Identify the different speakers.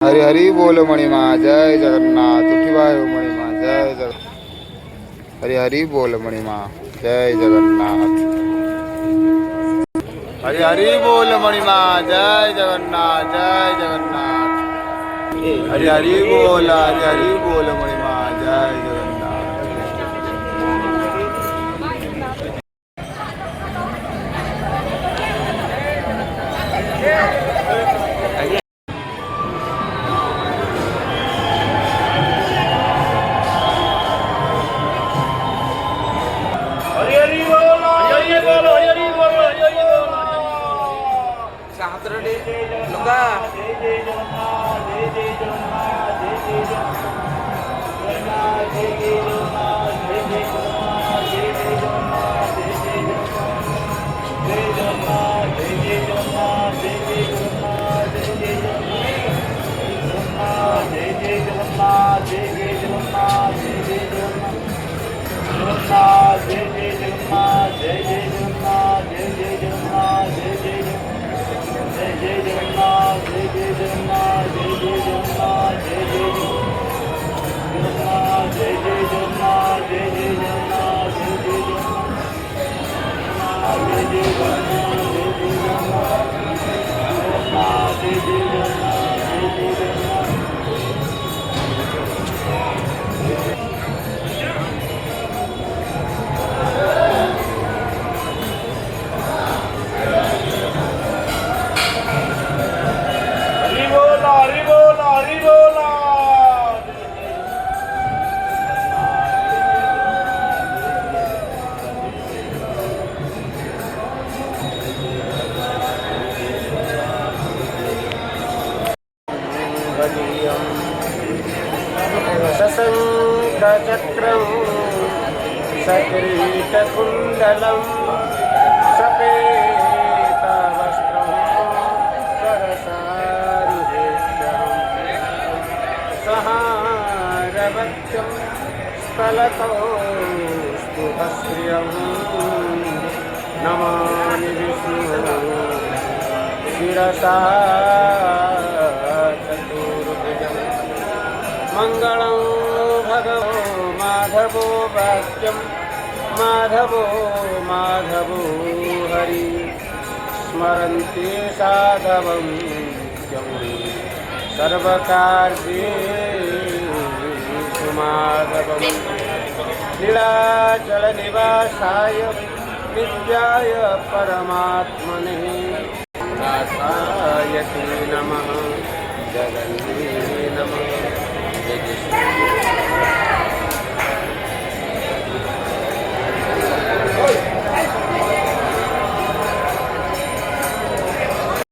Speaker 1: हरि हरि बोल मणिमा जय जगन्नाथ उठिवाय मणिमा जय जगन्नाथ हरि हरि बोल मणिमा जय जगन्नाथ हरि हरि बोल मणिमा जय जगन्नाथ हरि हरि बोल मणिमा जय जगन्नाथ
Speaker 2: शशङ्खचक्रं सकिरीटकुण्डलं सपेतवस्त्रं सरसारुहेश्वरं सहारवत्यं स्थलतोस्तुतश्रियं नमामि विष्णुं शिरसा चतुर्भुजं मङ्गलं भगवो माधवो वाक्यं माधवो हरि स्मरन्ते साधवं सर्वकार्येषु माधवं नीलाचलनिवासाय नित्याय परमात्मने दासाय ते नमः जगन्नाथ